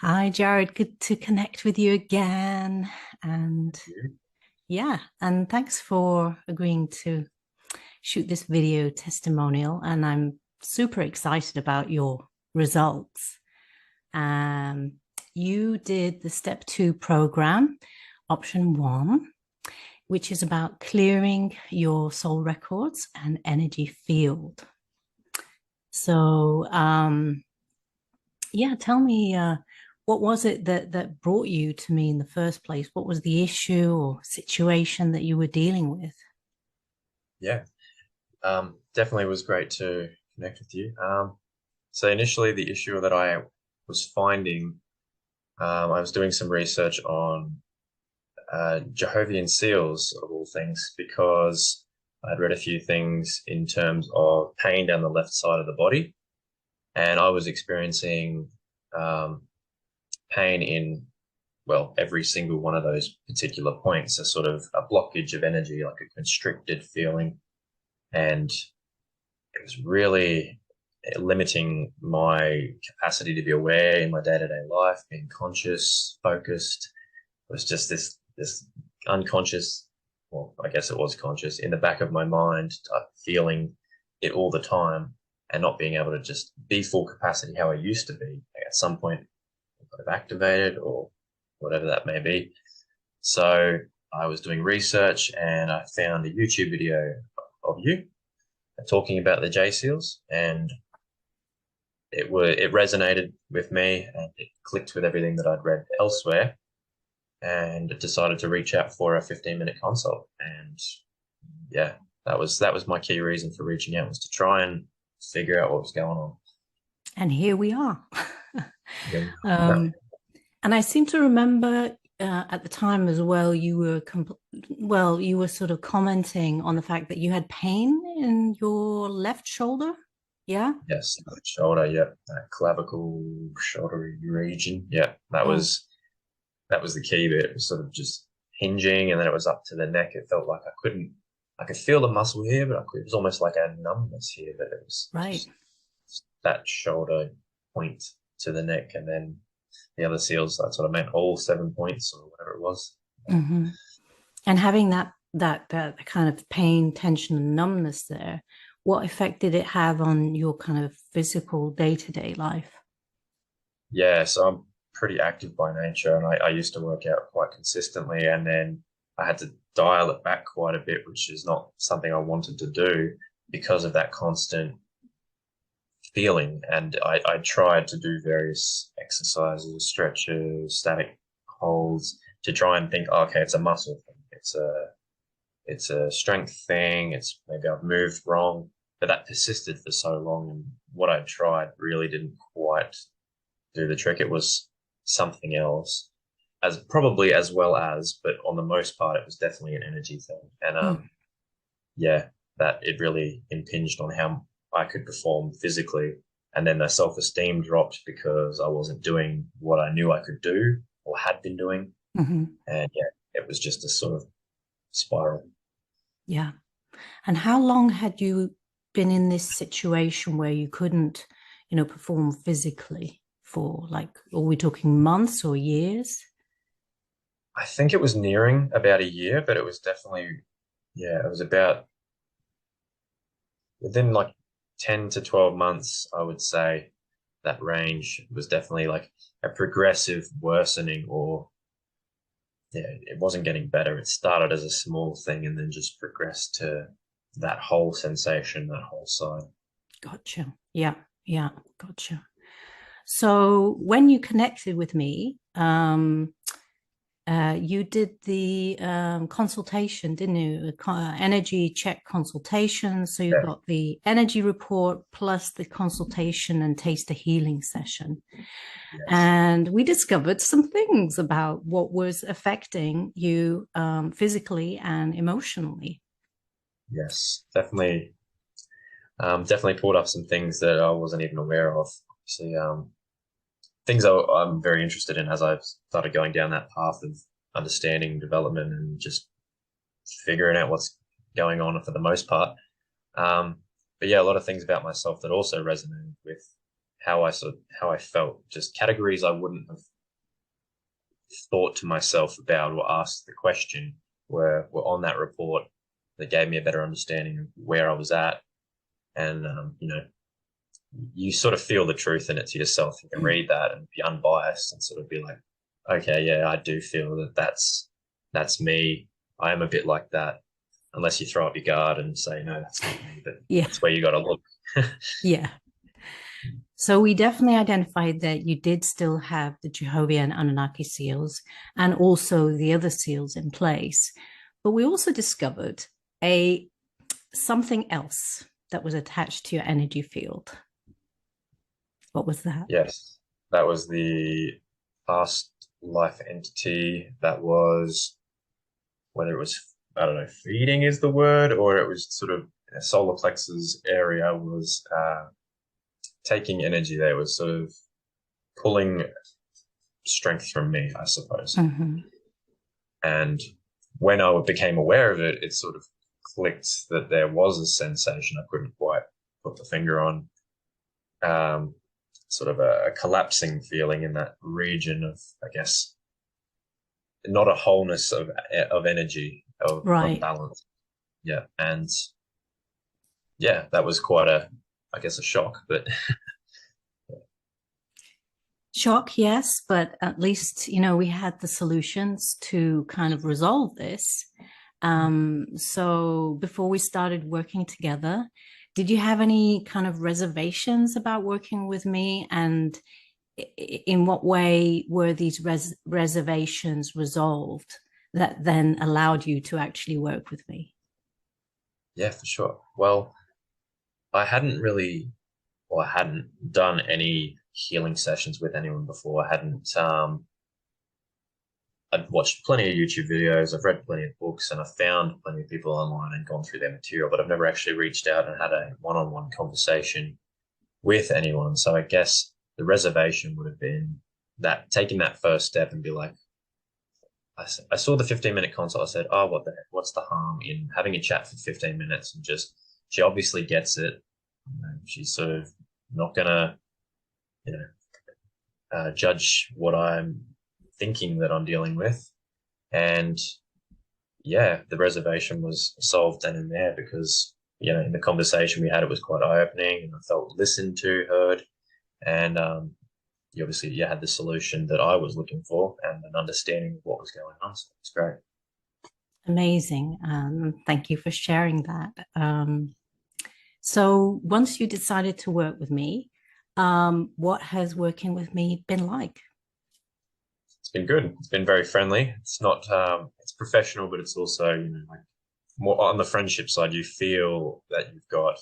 Hi, Jared. Good to connect with you again. And You. yeah, and thanks for agreeing to shoot this video testimonial. And I'm super excited about your results. Um, you did the step two program, option one, which is about clearing your soul records and energy field. So, yeah, tell me, what was it that brought you to me in the first place? What was the issue or situation that you were dealing with? Yeah, definitely was great to connect with you. So initially, the issue that I was finding, I was doing some research on Jehovah's seals of all things because I'd read a few things in terms of pain down the left side of the body, and I was experiencing um, pain in every single one of those particular points, a sort of a blockage of energy, like a constricted feeling, and it was really limiting my capacity to be aware in my day-to-day life, being conscious, focused. It was just this unconscious, well, I guess it was conscious in the back of my mind, feeling it all the time and not being able to just be full capacity how I used to be. At some point, I got have activated or whatever that may be. So I was doing research and I found a YouTube video of you talking about the J seals, and it resonated with me and it clicked with everything that I'd read elsewhere, and decided to reach out for a 15-minute consult. And yeah, that was my key reason for reaching out, was to try and figure out what was going on. And here we are. Yeah. um, and I seem to remember at the time as well, you were sort of commenting on the fact that you had pain in your left shoulder. Yeah. Yes, shoulder, yeah, that clavicle shoulder region. Yeah, Oh, that was the key bit. It was sort of just hinging, and then it was up to the neck. It felt like I could feel the muscle here, but it was almost like a numbness here. But it was right. just that shoulder point to the neck, and then the other seals. That's what I meant. All 7 points or whatever it was. Hmm. And having that kind of pain, tension, and numbness there, what effect did it have on your kind of physical day-to-day life? Yeah, so I'm pretty active by nature, and I used to work out quite consistently, and then I had to dial it back quite a bit, which is not something I wanted to do because of that constant feeling. And I tried to do various exercises, stretches, static holds to try and think, oh, okay, it's a muscle thing. It's a strength thing. It's maybe I've moved wrong, but that persisted for so long. And what I tried really didn't quite do the trick. It was something else, as probably as well as, but on the most part, it was definitely an energy thing. And Mm. yeah, that it really impinged on how I could perform physically. And then the self-esteem dropped because I wasn't doing what I knew I could do or had been doing. Hmm. And yeah, it was just a sort of spiral. Yeah. And how long had you been in this situation where you couldn't, perform physically for like, are we talking months or years? I think it was nearing about a year, but it was definitely, yeah, it was about within like 10 to 12 months, I would say that range was definitely like a progressive worsening, or yeah, it wasn't getting better. It started as a small thing and then just progressed to that whole sensation, that whole side. Gotcha. Yeah. Yeah. Gotcha. So when you connected with me, you did the consultation, didn't you? Energy check consultation. So you Yeah. got the energy report plus the consultation and taste a healing session. Yes. And we discovered some things about what was affecting you physically and emotionally. Yes. Definitely. Definitely pulled up some things that I wasn't even aware of. See, things I'm very interested in as I've started going down that path of understanding development and just figuring out what's going on for the most part. But yeah, a lot of things about myself that also resonated with. how I felt, just categories I wouldn't have thought to myself about or asked the question were on that report that gave me a better understanding of where I was at. And you know, you sort of feel the truth in it to yourself. You can read that and be unbiased and sort of be like, okay, yeah, I do feel that that's me. I am a bit like that, unless you throw up your guard and say, no, that's not me. But Yeah. that's where you got to look. Yeah. So we definitely identified that you did still have the Jehovah and Anunnaki seals and also the other seals in place. But we also discovered something else that was attached to your energy field. What was that? Yes, that was the past life entity that was, whether it was, I don't know, feeding is the word, or it was sort of a solar plexus area was taking energy there, was sort of pulling strength from me, I suppose. Mm-hmm. And when I became aware of it, it sort of clicked that there was a sensation I couldn't quite put the finger on. Sort of a collapsing feeling in that region of, I guess, not a wholeness of energy, of balance. Yeah. And yeah, that was quite I guess, a shock, but shock, yes, but at least, you know, we had the solutions to kind of resolve this. So before we started working together, did you have any kind of reservations about working with me? And in what way were these reservations resolved that then allowed you to actually work with me? Yeah, for sure. Well, I hadn't done any healing sessions with anyone before. I'd watched plenty of YouTube videos, I've read plenty of books, and I've found plenty of people online and gone through their material, but I've never actually reached out and had a one-on-one conversation with anyone. So I guess the reservation would have been that taking that first step and be like, I saw the 15-minute consult. I said, oh, what the heck? What's the harm in having a chat for 15 minutes? And just, she obviously gets it. She's sort of not going to, judge what I'm thinking that I'm dealing with. And yeah, the reservation was solved then and there because, in the conversation we had, it was quite eye-opening and I felt listened to, heard. And you obviously had the solution that I was looking for and an understanding of what was going on. So it's great. Amazing. Thank you for sharing that. So once you decided to work with me, what has working with me been like? It's been good. It's been very friendly. It's not, it's professional, but it's also, like more on the friendship side, you feel that you've got,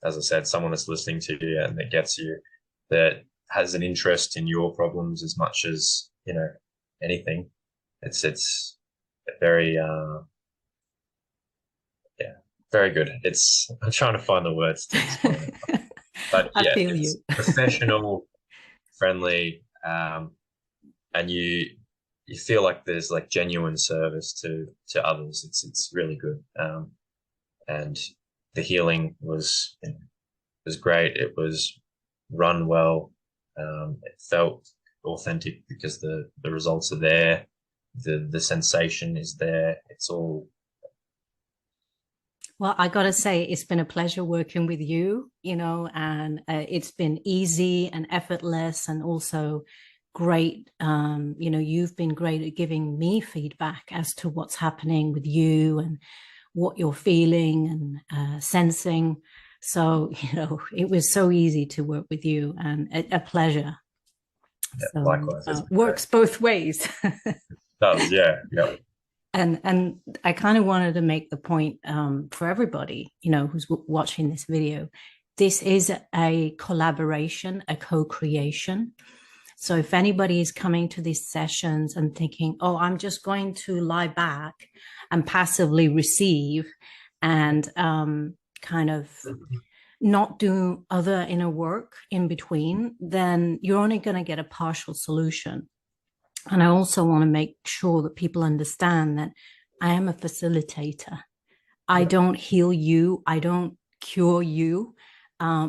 as I said, someone that's listening to you and that gets you, that has an interest in your problems as much as, anything. It's very, very good. I'm trying to find the words to explain it. But I feel you. Professional, friendly, and you feel like there's like genuine service to others. It's really good. And the healing was great. It was run well. It felt authentic because the results are there. The sensation is there. It's all. Well, I got to say, it's been a pleasure working with you, and it's been easy and effortless and also great. You've been great at giving me feedback as to what's happening with you and what you're feeling and sensing. So, it was so easy to work with you and a pleasure. Yeah, so, likewise. Works both ways. It does, yeah. And I kind of wanted to make the point for everybody, who's watching this video. This is a collaboration, a co-creation. So if anybody is coming to these sessions and thinking, oh, I'm just going to lie back and passively receive and kind of not do other inner work in between, then you're only going to get a partial solution. And I also want to make sure that people understand that I am a facilitator. I don't heal you. I don't cure you.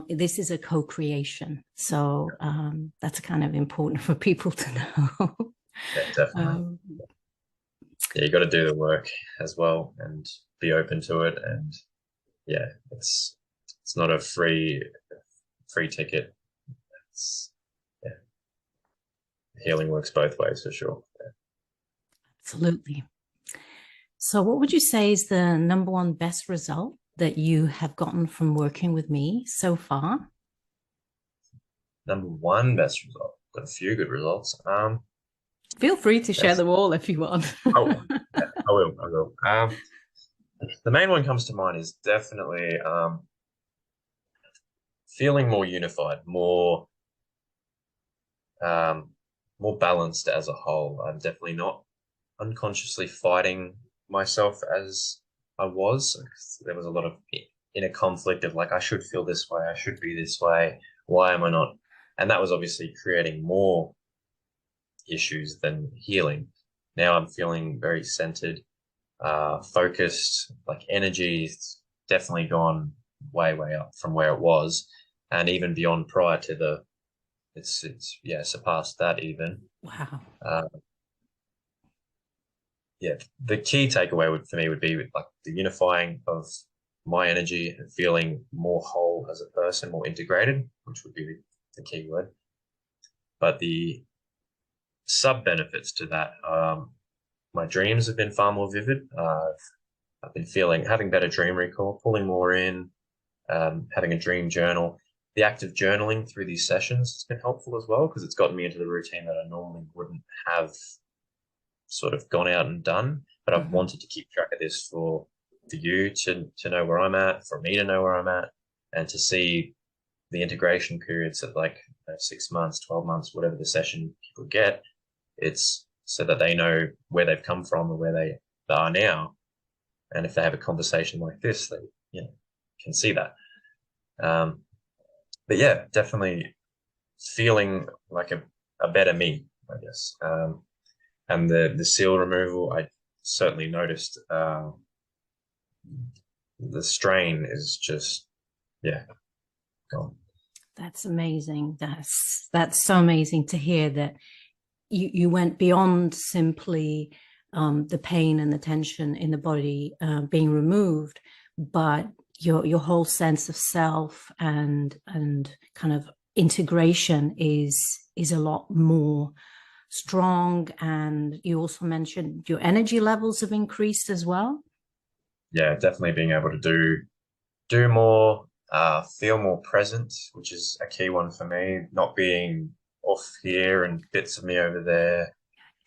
this is a co-creation. So that's kind of important for people to know. Yeah, definitely. Yeah, you got to do the work as well and be open to it. And yeah, it's not a free ticket. It's, yeah, healing works both ways for sure. Yeah. Absolutely. So what would you say is the number one best result that you have gotten from working with me so far? Number one best result. Got a few good results. Feel free to share Best. them all if you want. Oh, yeah, I will. I will. The main one comes to mind is definitely feeling more unified, um, more balanced as a whole. I'm definitely not unconsciously fighting myself as I was. There was a lot of inner conflict of like, I should feel this way, I should be this way. Why am I not? And that was obviously creating more issues than healing. Now I'm feeling very centered, focused, like energy's definitely gone way, way up from where it was. And even beyond prior to it's yeah, surpassed that even. Wow. Yeah, the key takeaway for me would be with like the unifying of my energy and feeling more whole as a person, more integrated, which would be the key word. But the sub benefits to that, my dreams have been far more vivid. I've been having better dream recall, pulling more in, having a dream journal. The act of journaling through these sessions has been helpful as well because it's gotten me into the routine that I normally wouldn't have sort of gone out and done. But I've wanted to keep track of this for you to know where I'm at, for me to know where I'm at, and to see the integration periods of like 6 months, 12 months, whatever the session people get. It's so that they know where they've come from and where they are now. And if they have a conversation like this, they can see that. But yeah, definitely feeling like a better me, I guess. And the seal removal, I certainly noticed the strain is just gone. That's amazing. That's so amazing to hear that you went beyond simply the pain and the tension in the body being removed, but your whole sense of self and kind of integration is a lot more strong. And you also mentioned your energy levels have increased as well. Yeah, definitely being able to do more, feel more present, which is a key one for me, not being off here and bits of me over there,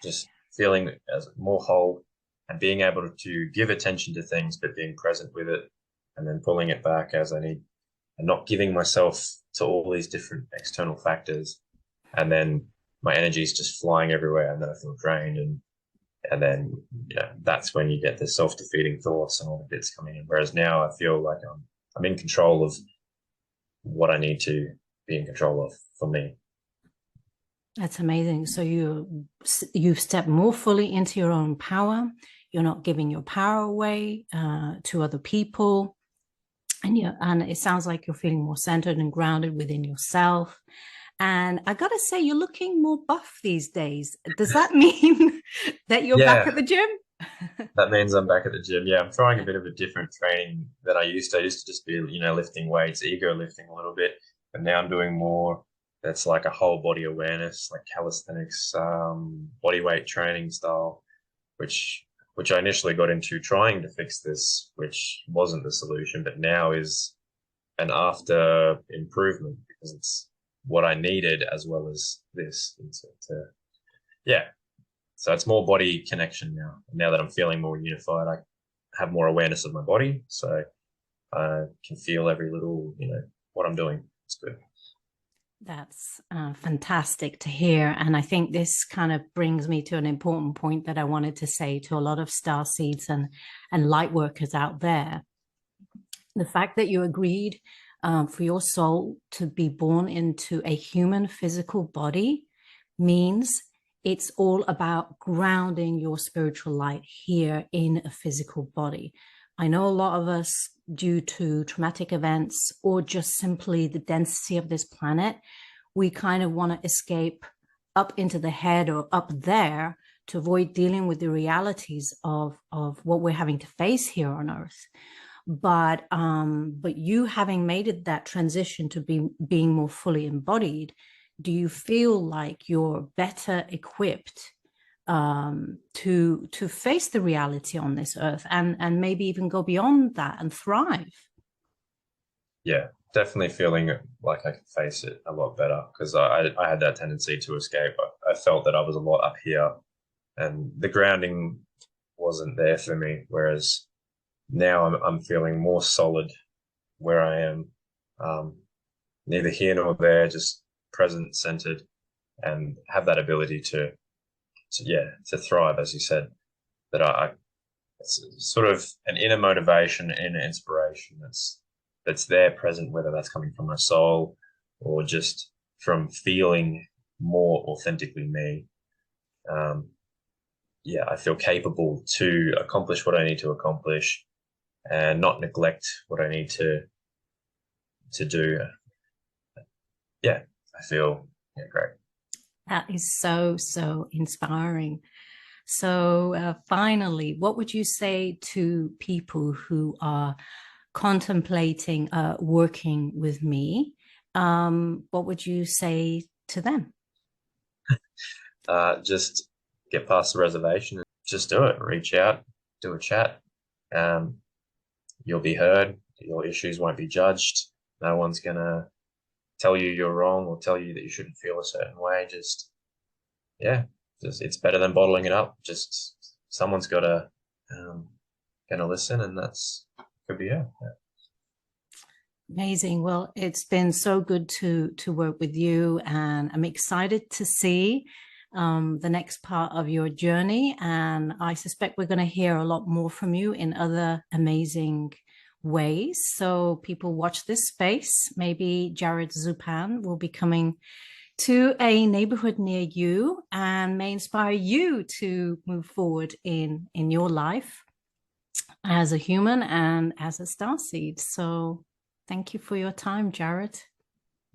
just feeling as more whole and being able to give attention to things, but being present with it and then pulling it back as I need and not giving myself to all these different external factors. And then my energy is just flying everywhere and then I feel drained and then that's when you get the self-defeating thoughts and all the bits coming in. Whereas now I feel like I'm in control of what I need to be in control of for me. That's amazing. So you've stepped more fully into your own power. You're not giving your power away to other people, and it sounds like you're feeling more centered and grounded within yourself. And I gotta say, you're looking more buff these days. Does that mean that you're back at the gym? That means I'm back at the gym. Yeah, I'm trying a bit of a different training than I used to. I used to just be, lifting weights, ego lifting a little bit, but now I'm doing more. That's like a whole body awareness, like calisthenics, body weight training style, which I initially got into trying to fix this, which wasn't the solution, but now is an after improvement because it's what I needed as well as this. Yeah. So it's more body connection now. Now that I'm feeling more unified, I have more awareness of my body. So I can feel every little, what I'm doing. It's good. That's fantastic to hear. And I think this kind of brings me to an important point that I wanted to say to a lot of star seeds and light workers out there. The fact that you agreed for your soul to be born into a human physical body means it's all about grounding your spiritual light here in a physical body. I know a lot of us due to traumatic events or just simply the density of this planet, we kind of want to escape up into the head or up there to avoid dealing with the realities of what we're having to face here on Earth. But you having made it that transition to being more fully embodied, do you feel like you're better equipped to face the reality on this earth and maybe even go beyond that and thrive? Yeah, definitely feeling like I can face it a lot better because I had that tendency to escape. I felt that I was a lot up here and the grounding wasn't there for me. Whereas now I'm feeling more solid where I am, neither here nor there, just present, centered, and have that ability to thrive, as you said. That it's sort of an inner motivation, inner inspiration that's there present, whether that's coming from my soul or just from feeling more authentically me. Yeah, I feel capable to accomplish what I need to accomplish and not neglect what I need to do. Yeah, I feel great. That is so, so inspiring. So finally, what would you say to people who are contemplating working with me? What would you say to them? Just get past the reservation and just do it. Reach out, do a chat. You'll be heard. Your issues won't be judged. No one's gonna tell you you're wrong or tell you that you shouldn't feel a certain way. It's better than bottling it up. Just someone's gotta gonna listen, and that's could be it. Yeah. Amazing. Well, it's been so good to work with you, and I'm excited to see the next part of your journey. And I suspect we're going to hear a lot more from you in other amazing ways. So people watch this space. Maybe Jarod'S will be coming to a neighborhood near you and may inspire you to move forward in your life as a human and as a starseed. So thank you for your time, Jarod.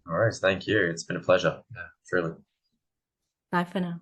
All right, thank you. It's been a pleasure. Yeah, truly. Bye for now.